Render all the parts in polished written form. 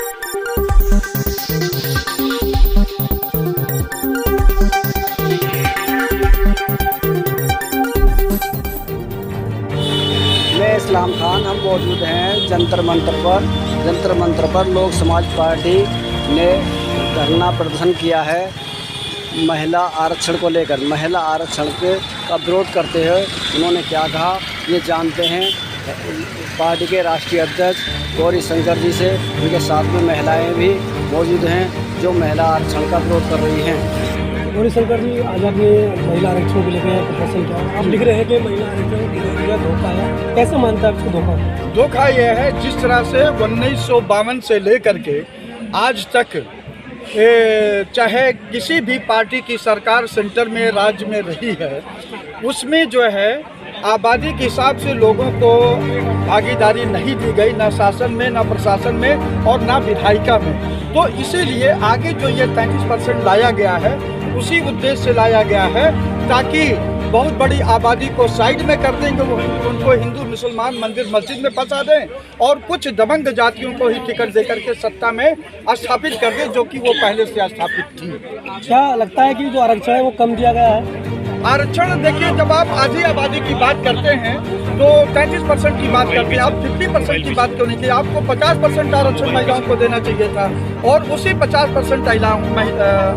मैं इस्लाम खान, हम मौजूद हैं जंतर मंतर पर लोक समाज पार्टी ने धरना प्रदर्शन किया है महिला आरक्षण को लेकर। महिला आरक्षण का विरोध करते हुए उन्होंने क्या कहा ये जानते हैं पार्टी के राष्ट्रीय अध्यक्ष गौरी शंकर जी से। उनके साथ में महिलाएं भी मौजूद हैं जो महिला आरक्षण का विरोध कर रही हैं। गौरी शंकर जी, आज आपने महिला आरक्षण को लेकर प्रदर्शन किया। आप लिख रहे हैं कि महिला आरक्षण धोखा है, कैसे मानता है आपको धोखा? धोखा यह है जिस तरह से 1952 से लेकर के आज तक चाहे किसी भी पार्टी की सरकार सेंटर में राज्य में रही है, उसमें जो है आबादी के हिसाब से लोगों को भागीदारी नहीं दी गई, ना शासन में, ना प्रशासन में और ना विधायिका में। तो इसीलिए आगे जो ये 33% लाया गया है उसी उद्देश्य से लाया गया है ताकि बहुत बड़ी आबादी को साइड में कर देंगे, उनको हिंदू मुसलमान मंदिर मस्जिद में फंसा दें और कुछ दबंग जातियों को ही टिकट देकर के सत्ता में स्थापित कर दें जो कि वो पहले से स्थापित थी। क्या लगता है कि जो आरक्षण है वो कम दिया गया है? आरक्षण देखिए, जब आप आधी आबादी की बात करते हैं तो 33% की बात करते हैं, आप 50% की बात क्यों नहीं की? आपको 50% आरक्षण महिलाओं को देना चाहिए था और उसी 50%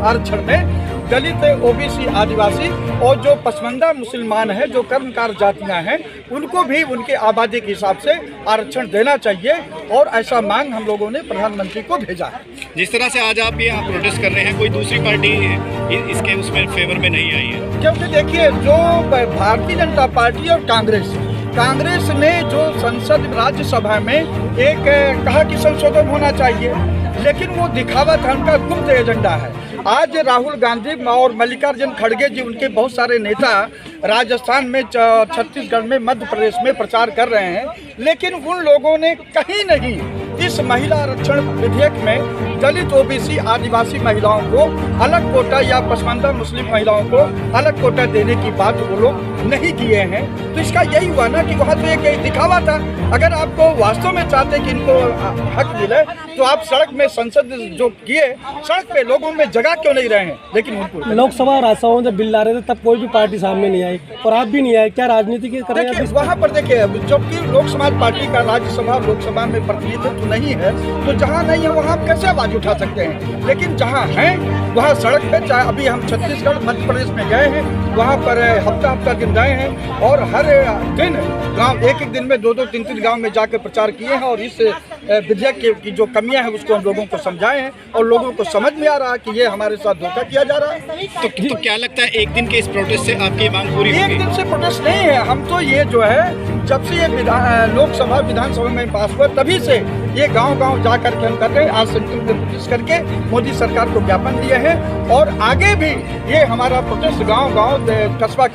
आरक्षण में दलित, ओबीसी, आदिवासी और जो पसमानदा मुसलमान हैं, जो कर्मकार जातियां हैं, उनको भी उनके आबादी के हिसाब से आरक्षण देना चाहिए और ऐसा मांग हम लोगों ने प्रधानमंत्री को भेजा है। जिस तरह से आज आप ये प्रोटेस्ट कर रहे हैं, कोई दूसरी पार्टी इसके उसमें फेवर में नहीं आई है? क्योंकि देखिए, जो भारतीय जनता पार्टी और कांग्रेस ने जो संसद राज्यसभा में एक कहा कि संशोधन होना चाहिए, लेकिन वो दिखावा था, उनका गुप्त एजेंडा है। आज राहुल गांधी और मल्लिकार्जुन खड़गे जी, उनके बहुत सारे नेता राजस्थान में, छत्तीसगढ़ में, मध्य प्रदेश में प्रचार कर रहे हैं, लेकिन उन लोगों ने कहीं नहीं इस महिला आरक्षण विधेयक में दलित, ओबीसी, आदिवासी महिलाओं को अलग कोटा या पसमानदा मुस्लिम महिलाओं को अलग कोटा देने की बात वो लोग नहीं किए हैं। तो इसका यही हुआ ना कि वहाँ तो एक दिखावा था। अगर आपको वास्तव में चाहते कि इनको हक मिले तो आप सड़क में संसद जो किए, सड़क पे लोगों में जगह क्यों नहीं रहे हैं? लेकिन उनको लोकसभा राज्यसभा में जब बिल ला रहे थे तब कोई भी पार्टी सामने नहीं आई और आप भी नहीं आए, क्या राजनीति के कर रहे हैं? वहाँ पर देखिए, जबकि लोक समाज पार्टी का राज्यसभा लोकसभा में प्रतिनिधित्व नहीं है, तो जहाँ नहीं है वहाँ आप कैसे आवाज उठा सकते हैं? लेकिन जहाँ हैं वहाँ सड़क पे, चाहे अभी हम छत्तीसगढ़, मध्य प्रदेश में गए हैं, वहाँ पर हफ्ता दिन गए हैं और हर दिन गांव, एक दिन में 2-2, 3-3 गांव में जाकर प्रचार किए हैं और इस विधेयक की जो कमियां हैं उसको हम लोगों को समझाए हैं और लोगों को समझ में आ रहा है कि ये हमारे साथ धोखा किया जा रहा है। तो क्या लगता है एक दिन के इस प्रोटेस्ट से आपकी मांग पूरी होगी? एक दिन से प्रोटेस्ट नहीं है, हम तो ये जो है जब से ये लोकसभा विधानसभा में पास हुआ तभी से ये गांव जा करके हम कर रहे हैं। आज सेंट्रल में प्रोटेस्ट करके मोदी सरकार को ज्ञापन दिए हैं और आगे भी ये हमारा प्रोटेस्ट गांव, कस्बा,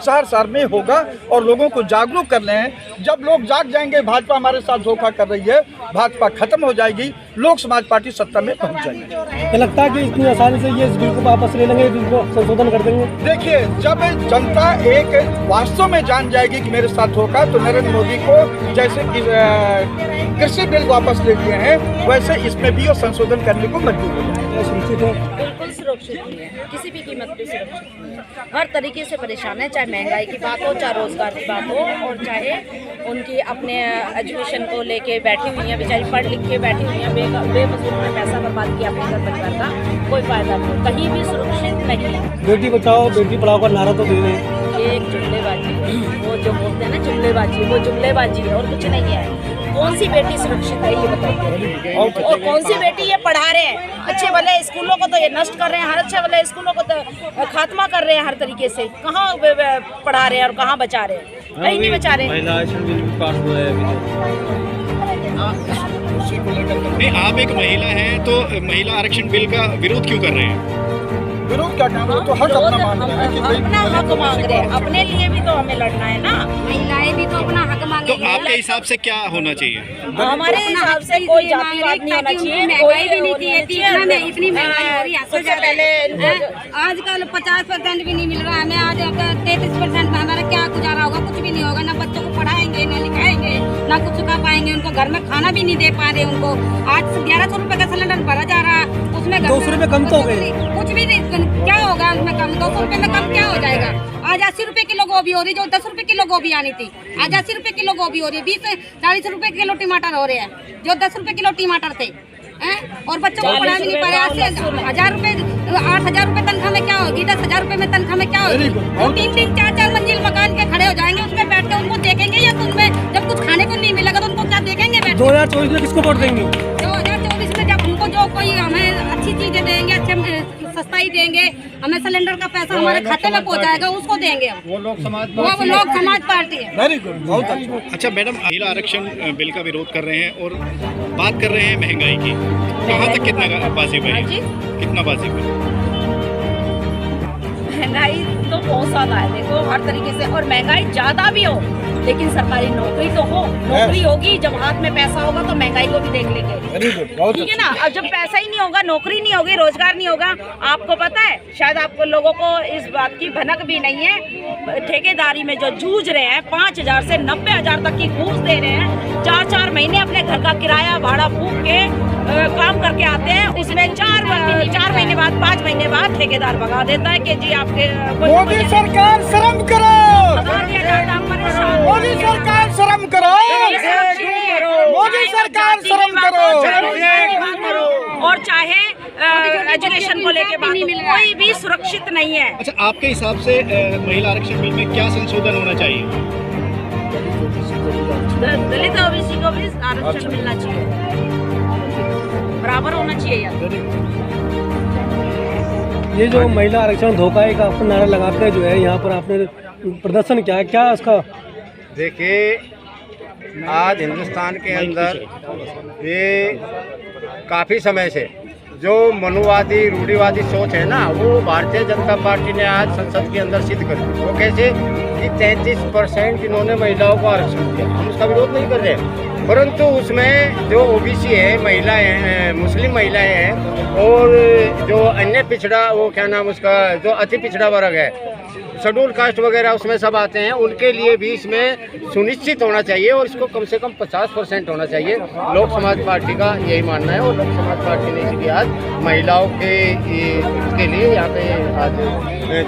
शहर में होगा और लोगों को जागरूक कर रहे हैं। जब लोग जाग जाएंगे, भाजपा हमारे साथ धोखा कर रही है, भाजपा खत्म हो जाएगी, लोक समाज पार्टी सत्ता में पहुंच जाएगी। क्या लगता है कि इतनी आसानी से ये इस बिल को वापस ले लेंगे, बिल को संशोधन कर देंगे? देखिए, जब जनता एक वास्तव में जान जाएगी कि मेरे साथ धोखा, तो नरेंद्र मोदी को जैसे कि कृषि बिल वापस ले लिए हैं, वैसे इसमें भी वो संशोधन करने को मजबूर हो जाएंगे। बिल्कुल सुरक्षित नहीं है, किसी भी कीमत पर सुरक्षित नहीं है। हर तरीके से परेशान है, चाहे महंगाई की बात हो, चाहे रोजगार की बात हो और चाहे उनकी अपने एजुकेशन को लेके बैठी हुई हैं, बेचारी पढ़ लिख के बैठी हुई हैं, बेफजूल में पैसा बर्बाद किया अपने घर परिवार का, कोई फायदा नहीं, कहीं भी सुरक्षित नहीं है। बेटी बचाओ बेटी पढ़ाओ का नारा तो दे रहे हैं, ये एक जुमलेबाजी है, वो जो बोलते हैं ना जुमलेबाजी, वो जुमलेबाजी है और कुछ नहीं है। कौन सी बेटी सुरक्षित है ये बताइए? और कौन सी बेटी ये पढ़ा रहे हैं? अच्छे भले स्कूलों को तो ये नष्ट कर रहे हैं, हर अच्छे भले स्कूलों को तो खात्मा कर रहे हैं हर तरीके से। कहाँ पढ़ा रहे हैं और कहाँ बचा रहे हैं? कहीं नहीं बचा रहे। महिला आरक्षण बिल पास हुआ है नहीं, आप एक महिला हैं तो महिला आरक्षण बिल का विरोध क्यों कर रहे हैं? विरोध क्या करना, तो हक अपना मांग रहे हैं कि अपना हक मांग रहे हैं, अपने लिए भी तो हमें लड़ना है ना, महिलाएं भी तो अपना हक मांगेंगी। तो आपके हिसाब से क्या होना चाहिए? हमारे हिसाब से कोई जातिवाद नहीं होना चाहिए, महंगाई भी नहीं चाहिए थी, इतनी महंगाई हो रही है। सबसे पहले आजकल 50% भी नहीं मिल रहा है हमें, आज 33% में हमारा क्या गुजारा होगा? कुछ भी नहीं होगा, ना बच्चों को पढ़ाएंगे, ना लिखाएंगे, ना कुछ चुका पाएंगे, उनको घर में खाना भी नहीं दे पा रहे उनको। आज 1100 रुपए का सिलेंडर भरा जा रहा है, उसमें 200 रुपए कम तो हो गए। कुछ भी नहीं, क्या होगा उसमें कम? 200 रुपए में कम क्या हो जाएगा? आज 80 रुपए किलो गोभी हो रही, जो 10 रुपए किलो गोभी आनी थी आज 80 रुपए किलो गोभी हो रही है। 20-40 रुपए किलो टमाटर हो रहे हैं, जो 10 रुपए किलो टमाटर थे हैं? और बच्चों को पढ़ा भी नहीं पा रहे। 1000 रुपए 8000 रुपए तनख्वाह में क्या होगी? 10,000 रुपए में तनख्वाह में क्या होगी? वो 3-3 4-4 मंजिल मकान के खड़े हो जाएंगे, उसमें बैठ के उनको देखेंगे या तो उनमें जब कुछ खाने को नहीं मिलेगा तो उनको क्या देखेंगे बैठ के? 2024 में किसको वोट देंगे? 2024 में जब उनको जो कोई हमें अच्छी चीजें देंगे, अच्छे सस्ताई देंगे, हमें सिलेंडर का पैसा हमारे खाते में पहुंचाएगा, उसको देंगे हम। वो लोग समाज पार्टी है। वेरी गुड, बहुत अच्छा। अच्छा मैडम, महिला आरक्षण बिल का विरोध कर रहे हैं और बात कर रहे हैं महंगाई की, कहाँ तक कितना बाजी भाई, कितना बाजी भाई? महंगाई तो बहुत ज्यादा है, देखो हर तरीके से, और महंगाई ज्यादा भी हो लेकिन सरकारी नौकरी तो हो। नौकरी होगी, जब हाथ में पैसा होगा तो महंगाई को भी देख लेंगे, ठीक है ना। अब जब पैसा ही नहीं होगा, नौकरी नहीं होगी, रोजगार नहीं होगा, आपको पता है, शायद आपको लोगों को इस बात की भनक भी नहीं है, ठेकेदारी में जो जूझ रहे हैं 5,000 से 90,000 तक की घूस दे रहे हैं, 4-4 महीने अपने घर का किराया भाड़ा फूक के काम करके आते हैं, उसमें 4 महीने बाद 5 महीने बाद ठेकेदार भगा देता है कि जी आपके मोदी सरकार शर्म करो, मोदी सरकार शर्म करो, मोदी सरकार शर्म करो। और चाहे एजुकेशन को लेके बात हो, कोई भी सुरक्षित नहीं है। अच्छा, आपके हिसाब से महिला आरक्षण बिल में क्या संशोधन होना चाहिए? दलित ओबीसी को भी आरक्षण मिलना चाहिए, बराबर होना चाहिए यार। ये जो महिला आरक्षण धोखा है का आपका नारा लगाकर जो है यहाँ पर आपने प्रदर्शन किया है, क्या उसका? देखिए, आज हिंदुस्तान के अंदर ये काफ़ी समय से जो मनुवादी रूढ़िवादी सोच है ना, वो भारतीय जनता पार्टी ने आज संसद के अंदर सिद्ध कर दी। वो कैसे कि 33% इन्होंने महिलाओं को आरक्षण दिया। हम उसका विरोध नहीं कर रहे हैं, परंतु उसमें जो ओबीसी है, महिलाएं हैं, मुस्लिम महिलाएं हैं, और जो अन्य पिछड़ा, वो क्या नाम उसका, जो अति पिछड़ा वर्ग है, शेड्यूल कास्ट वगैरह उसमें सब आते हैं, उनके लिए भी इसमें सुनिश्चित होना चाहिए और इसको कम से कम 50% होना चाहिए। लोक समाज पार्टी का यही मानना है और लोक समाज पार्टी ने इसलिए आज महिलाओं के लिए यहाँ पे आज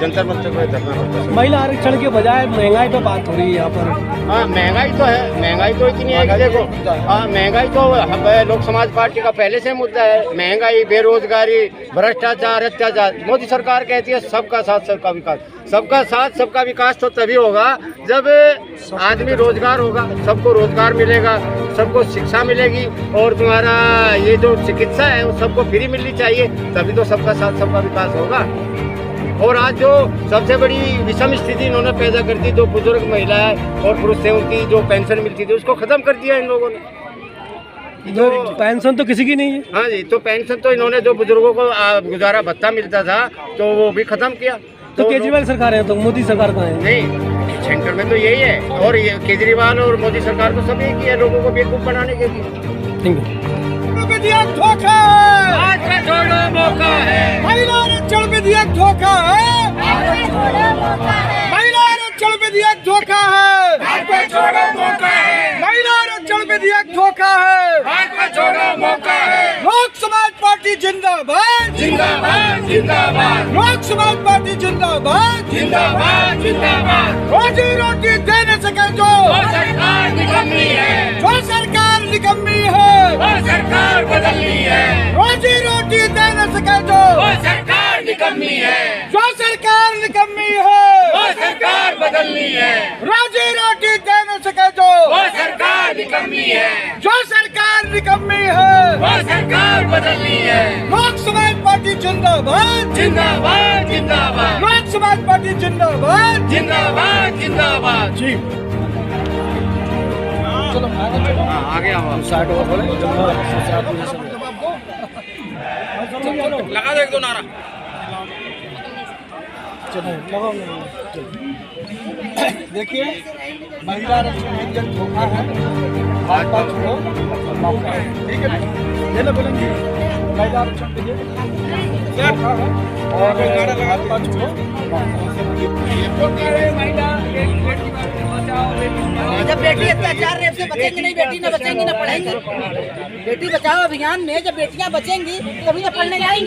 जंतर मंतर पर धरना होता है। महिला आरक्षण के बजाय महंगाई पे बात हो रही है यहाँ पर। हाँ, महंगाई तो है, महंगाई तो इतनी है कि देखो, हाँ महंगाई तो लोक समाज पार्टी का पहले से मुद्दा है। महंगाई, बेरोजगारी, भ्रष्टाचार, अत्याचार। मोदी सरकार कहती है सबका साथ सबका विकास। सबका साथ सबका विकास तो तभी होगा जब आदमी रोजगार होगा, सबको रोजगार मिलेगा, सबको शिक्षा मिलेगी, और तुम्हारा ये जो चिकित्सा है वो सबको फ्री मिलनी चाहिए, तभी तो सबका साथ सबका विकास होगा। और आज जो सबसे बड़ी विषम स्थिति इन्होंने पैदा कर दी, जो बुजुर्ग महिलाएं और पुरुष थे उनकी जो पेंशन मिलती थी उसको खत्म कर दिया इन लोगों ने। जो पेंशन तो किसी की नहीं है। हाँ जी, तो पेंशन तो इन्होंने, जो बुजुर्गों को गुजारा भत्ता मिलता था तो वो भी खत्म किया। तो केजरीवाल सरकार है, तो मोदी सरकार कहाँ है? नहीं, सेंटर में तो यही है, और ये केजरीवाल और मोदी सरकार को सब एक ही है, लोगों को बेवकूफ बनाने के लिए। ठीक है। दिया धोखा है, मौका है, महिला आरक्षण पे दिया धोखा है, महिला आरक्षण पे दिया धोखा है, महिला आरक्षण पे दिया धोखा है। लोक समाज पार्टी जिंदाबाद, जिंदाबाद, जिंदाबाद। लोक समाज पार्टी जिंदाबाद, जिंदाबाद, जिंदाबाद। रोजी रोटी दे न सके जो सरकार निकम्मी है, जो सरकार निकम्मी है, वो सरकार बदलनी है। रोजी रोटी दे न सके जो सरकार निकम्मी है, जो सरकार निकम्मी है, वो सरकार बदलनी है। रोजी रोटी दे न सके जो सरकार निकम्मी है, जो सरकार निकम्मी है, वो सरकार बदलनी है। लोक समाज पार्टी जिंदाबाद, जिंदाबाद, जिंदाबाद। लोक समाज पार्टी जिंदाबाद, जिंदाबाद, जिंदाबाद। जी चलो आगे हम साइड और बोले लगा दो एक दो नारा। देखिए, महिला आरक्षण जन धोखा है, भाजपा छोड़ो मौका है, ठीक है ना? ये ना बोलेंगे महिला आरक्षण पे धोखा है और भाजपा छोड़ो मौका है। जब बेटी अत्याचार रेप से बचेंगी नहीं, बेटी न बचेंगी न पढ़ेंगी। बेटी बचाओ अभियान में जब बेटियां बचेंगी तभी न पढ़ने जाएंगी।